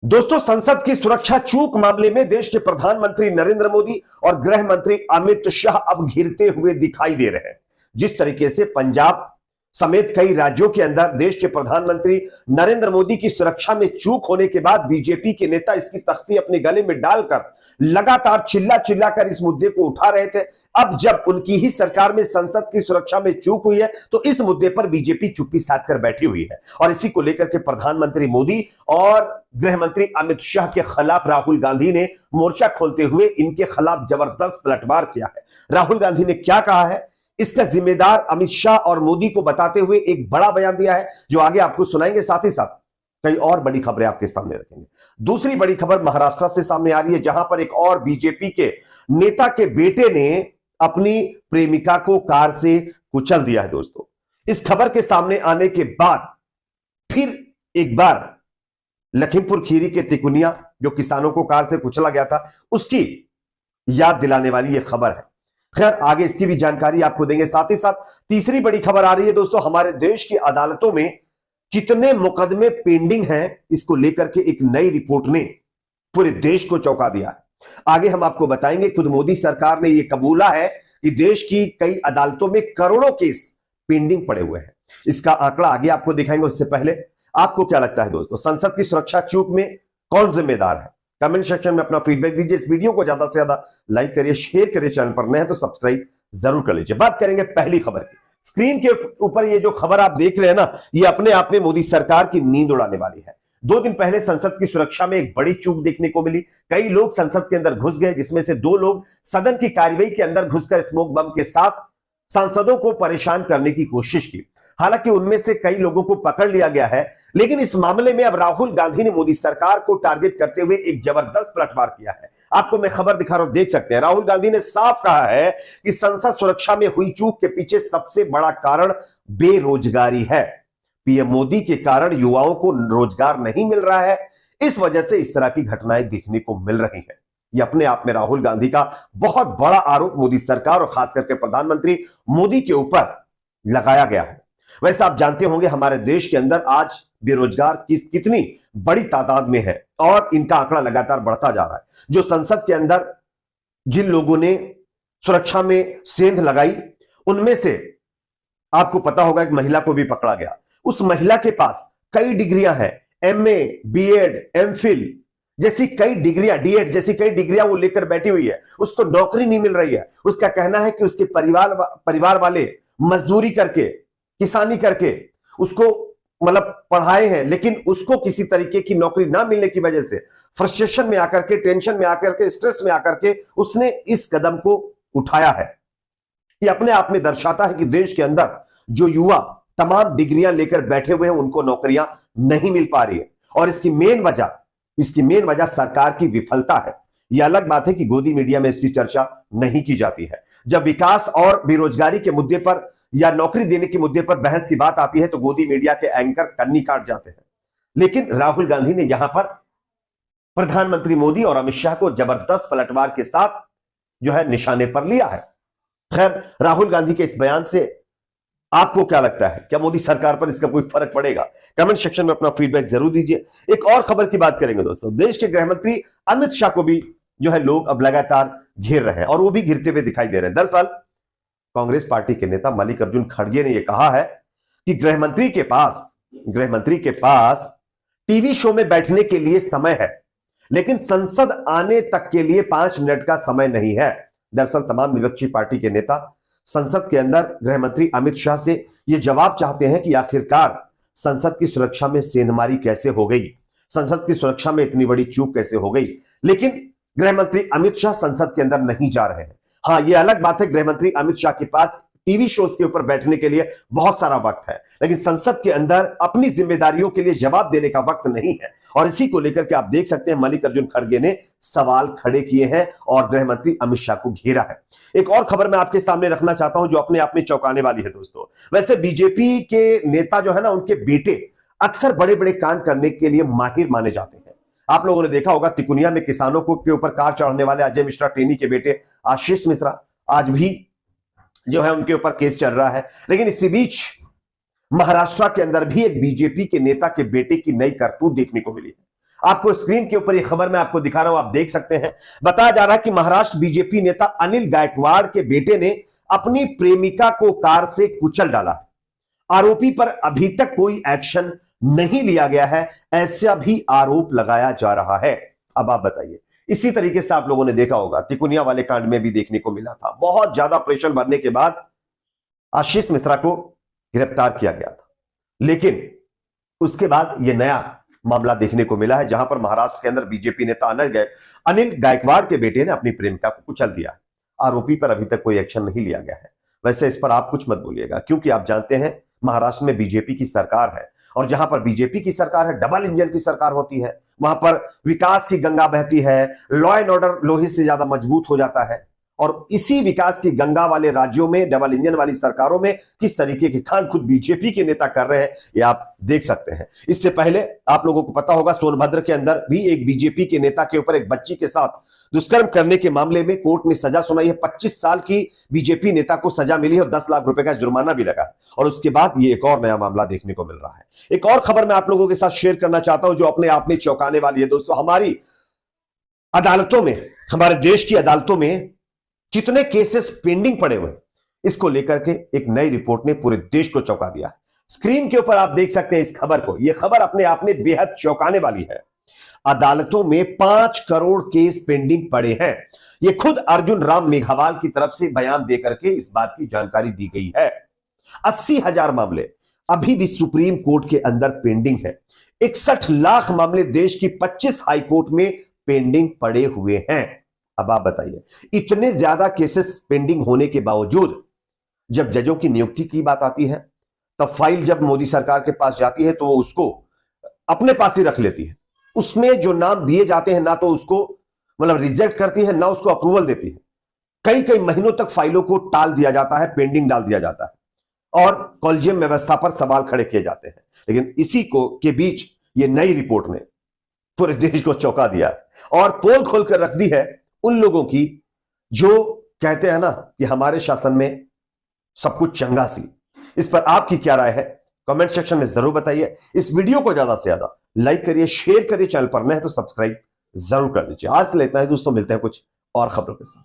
दोस्तों, संसद की सुरक्षा चूक मामले में देश के प्रधानमंत्री नरेंद्र मोदी और गृह मंत्री अमित शाह अब घिरते हुए दिखाई दे रहे हैं। जिस तरीके से पंजाब समेत कई राज्यों के अंदर देश के प्रधानमंत्री नरेंद्र मोदी की सुरक्षा में चूक होने के बाद बीजेपी के नेता इसकी तख्ती अपने गले में डालकर लगातार चिल्ला चिल्ला कर इस मुद्दे को उठा रहे थे। अब जब उनकी ही सरकार में संसद की सुरक्षा में चूक हुई है तो इस मुद्दे पर बीजेपी चुप्पी साध कर बैठी हुई है और इसी को लेकर के प्रधानमंत्री मोदी और गृह मंत्री अमित शाह के खिलाफ राहुल गांधी ने मोर्चा खोलते हुए इनके खिलाफ जबरदस्त पलटवार किया है। राहुल गांधी ने क्या कहा है, इसका जिम्मेदार अमित शाह और मोदी को बताते हुए एक बड़ा बयान दिया है जो आगे आपको सुनाएंगे। साथ ही साथ कई और बड़ी खबरें आपके सामने रखेंगे। दूसरी बड़ी खबर महाराष्ट्र से सामने आ रही है, जहां पर एक और बीजेपी के नेता के बेटे ने अपनी प्रेमिका को कार से कुचल दिया है। दोस्तों, इस खबर के सामने आने के बाद फिर एक बार लखीमपुर खीरी के तिकुनिया, जो किसानों को कार से कुचला गया था, उसकी याद दिलाने वाली यह खबर है। खैर, आगे इसकी भी जानकारी आपको देंगे। साथ ही साथ तीसरी बड़ी खबर आ रही है दोस्तों, हमारे देश की अदालतों में कितने मुकदमे पेंडिंग हैं, इसको लेकर के एक नई रिपोर्ट ने पूरे देश को चौंका दिया है। आगे हम आपको बताएंगे। खुद मोदी सरकार ने यह कबूला है कि देश की कई अदालतों में करोड़ों केस पेंडिंग पड़े हुए हैं। इसका आंकड़ा आगे आपको दिखाएंगे। उससे पहले आपको क्या लगता है दोस्तों, संसद की सुरक्षा चूक में कौन जिम्मेदार है? कमेंट सेक्शन में अपना फीडबैक दीजिए। इस वीडियो को ज्यादा से ज्यादा लाइक करिए, शेयर करिए। चैनल पर नए हैं तो सब्सक्राइब जरूर कर लीजिए। बात करेंगे पहली खबर की। स्क्रीन के ऊपर ये जो खबर आप देख रहे हैं ना, ये अपने आप में मोदी सरकार की नींद उड़ाने वाली है। 2 दिन पहले संसद की सुरक्षा में एक बड़ी चूक देखने को मिली। कई लोग संसद के अंदर घुस गए, जिसमें से 2 लोग सदन की कार्यवाही के अंदर घुसकर स्मोक बम के साथ सांसदों को परेशान करने की कोशिश की। हालांकि उनमें से कई लोगों को पकड़ लिया गया है, लेकिन इस मामले में अब राहुल गांधी ने मोदी सरकार को टारगेट करते हुए एक जबरदस्त पलटवार किया है। आपको मैं खबर दिखा रहा हूं, देख सकते हैं। राहुल गांधी ने साफ कहा है कि संसद सुरक्षा में हुई चूक के पीछे सबसे बड़ा कारण बेरोजगारी है। पीएम मोदी के कारण युवाओं को रोजगार नहीं मिल रहा है, इस वजह से इस तरह की घटनाएं देखने को मिल रही हैं। यह अपने आप में राहुल गांधी का बहुत बड़ा आरोप मोदी सरकार और खास करके प्रधानमंत्री मोदी के ऊपर लगाया गया है। वैसे आप जानते होंगे हमारे देश के अंदर आज बेरोजगार कितनी बड़ी तादाद में है और इनका आंकड़ा लगातार बढ़ता जा रहा है। जो संसद के अंदर जिन लोगों ने सुरक्षा में सेंध लगाई, उनमें से आपको पता होगा एक महिला को भी पकड़ा गया। उस महिला के पास कई डिग्रियां हैं, एमए, बीएड, एमफिल जैसी कई डिग्रियां, डीएड जैसी कई डिग्रियां वो लेकर बैठी हुई है। उसको नौकरी नहीं मिल रही है। उसका कहना है कि उसके परिवार वाले मजदूरी करके, किसानी करके उसको मतलब पढ़ाए हैं, लेकिन उसको किसी तरीके की नौकरी ना मिलने की वजह से फ्रस्ट्रेशन में आकर के, टेंशन में आकर के, स्ट्रेस में आकर के उसने इस कदम को उठाया है। ये अपने आप में दर्शाता है कि देश के अंदर जो युवा तमाम डिग्रियां लेकर बैठे हुए हैं, उनको नौकरियां नहीं मिल पा रही है और इसकी मेन वजह सरकार की विफलता है। यह अलग बात है कि गोदी मीडिया में इसकी चर्चा नहीं की जाती है। जब विकास और बेरोजगारी के मुद्दे पर या नौकरी देने के मुद्दे पर बहस की बात आती है तो गोदी मीडिया के एंकर कन्नी काट जाते हैं। लेकिन राहुल गांधी ने यहां पर प्रधानमंत्री मोदी और अमित शाह को जबरदस्त पलटवार के साथ जो है निशाने पर लिया है। खैर, राहुल गांधी के इस बयान से आपको क्या लगता है? क्या मोदी सरकार पर इसका कोई फर्क पड़ेगा? कमेंट सेक्शन में अपना फीडबैक जरूर दीजिए। एक और खबर की बात करेंगे दोस्तों। देश के गृह मंत्री अमित शाह को भी जो है लोग अब लगातार घेर रहे हैं और वो भी घिरते हुए दिखाई दे रहे हैं। दरअसल कांग्रेस पार्टी के नेता मल्लिकार्जुन खड़गे ने यह कहा है कि गृह मंत्री के पास टीवी शो में बैठने के लिए समय है, लेकिन संसद आने तक के लिए 5 मिनट का समय नहीं है। दरअसल तमाम विपक्षी पार्टी के नेता संसद के अंदर गृह मंत्री अमित शाह से यह जवाब चाहते हैं कि आखिरकार संसद की सुरक्षा में सेंधमारी कैसे हो गई, संसद की सुरक्षा में इतनी बड़ी चूक कैसे हो गई। लेकिन गृह मंत्री अमित शाह संसद के अंदर नहीं जा रहे हैं। हाँ, यह अलग बात है, गृह मंत्री अमित शाह के पास टीवी शोज के ऊपर बैठने के लिए बहुत सारा वक्त है, लेकिन संसद के अंदर अपनी जिम्मेदारियों के लिए जवाब देने का वक्त नहीं है। और इसी को लेकर के आप देख सकते हैं मल्लिकार्जुन खड़गे ने सवाल खड़े किए हैं और गृह मंत्री अमित शाह को घेरा है। एक और खबर मैं आपके सामने रखना चाहता हूं जो अपने आप में चौंकाने वाली है दोस्तों। वैसे बीजेपी के नेता जो है ना, उनके बेटे अक्सर बड़े बड़े कांड करने के लिए माहिर माने जाते हैं। आप लोगों ने देखा होगा तिकुनिया में किसानों के ऊपर कार चढ़ने वाले अजय मिश्रा टेनी के बेटे आशीष मिश्रा, आज भी जो है उनके ऊपर केस चल रहा है। लेकिन इसी बीच महाराष्ट्र के अंदर भी एक बीजेपी के नेता के बेटे की नई करतूत देखने को मिली है। आपको स्क्रीन के ऊपर ये खबर मैं आपको दिखा रहा हूं, आप देख सकते हैं। बताया जा रहा है कि महाराष्ट्र बीजेपी नेता अनिल गायकवाड़ के बेटे ने अपनी प्रेमिका को कार से कुचल डाला। आरोपी पर अभी तक कोई एक्शन नहीं लिया गया है, ऐसा भी आरोप लगाया जा रहा है। अब आप बताइए, इसी तरीके से आप लोगों ने देखा होगा तिकोनिया वाले कांड में भी देखने को मिला था। बहुत ज्यादा प्रेशर बढ़ने के बाद आशीष मिश्रा को गिरफ्तार किया गया था, लेकिन उसके बाद यह नया मामला देखने को मिला है, जहां पर महाराष्ट्र के अंदर बीजेपी नेता अनिल गायकवाड़ के बेटे ने अपनी प्रेमिका को कुचल दिया। आरोपी पर अभी तक कोई एक्शन नहीं लिया गया है। वैसे इस पर आप कुछ मत बोलिएगा, क्योंकि आप जानते हैं महाराष्ट्र में बीजेपी की सरकार है, और जहां पर बीजेपी की सरकार है, डबल इंजन की सरकार होती है, वहां पर विकास की गंगा बहती है, लॉ एंड ऑर्डर लोहे से ज्यादा मजबूत हो जाता है। और इसी विकास की गंगा वाले राज्यों में, डबल इंजन वाली सरकारों में किस तरीके की कांड खुद बीजेपी के नेता कर रहे हैं, ये आप देख सकते हैं। इससे पहले आप लोगों को पता होगा, सोनभद्र के अंदर भी एक बीजेपी के नेता के ऊपर एक बच्ची के साथ दुष्कर्म करने के मामले में कोर्ट ने सजा सुनाई है। 25 साल की बीजेपी नेता को सजा मिली है और 10 लाख रुपए का जुर्माना भी लगा। और उसके बाद ये एक और नया मामला देखने को मिल रहा है। एक और खबर मैं आप लोगों के साथ शेयर करना चाहता हूं, जो अपने आप में चौंकाने वाली है। दोस्तों, हमारी अदालतों में, हमारे देश की अदालतों में कितने केसेस पेंडिंग पड़े हुए, इसको लेकर के एक नई रिपोर्ट ने पूरे देश को चौंका दिया है। स्क्रीन के ऊपर आप देख सकते हैं इस खबर को। यह खबर अपने आप में बेहद चौंकाने वाली है। अदालतों में 5 करोड़ केस पेंडिंग पड़े हैं। यह खुद अर्जुन राम मेघवाल की तरफ से बयान देकर के इस बात की जानकारी दी गई है। 80,000 मामले अभी भी सुप्रीम कोर्ट के अंदर पेंडिंग है। 61 लाख मामले देश की 25 हाई कोर्ट में पेंडिंग पड़े हुए हैं। अब आप बताइए, इतने ज्यादा केसेस पेंडिंग होने के बावजूद जब जजों की नियुक्ति की बात आती है, तब फाइल जब मोदी सरकार के पास जाती है तो वो उसको अपने पास ही रख लेती है। उसमें जो नाम दिए जाते हैं, ना तो उसको मतलब रिजेक्ट करती है, ना उसको अप्रूवल देती है। कई कई महीनों तक फाइलों को टाल दिया जाता है, पेंडिंग डाल दिया जाता है और कॉलेजियम व्यवस्था पर सवाल खड़े किए जाते हैं। लेकिन इसी को के बीच ये नई रिपोर्ट ने पूरे देश को चौंका दिया और पोल खोलकर रख दी है उन लोगों की जो कहते हैं ना कि हमारे शासन में सब कुछ चंगा सी। इस पर आपकी क्या राय है, कमेंट सेक्शन में जरूर बताइए। इस वीडियो को ज्यादा से ज्यादा लाइक करिए, शेयर करिए, चैनल पर नए हैं तो सब्सक्राइब जरूर कर लीजिए। आज के लिए इतना ही दोस्तों, मिलते हैं कुछ और खबरों के साथ।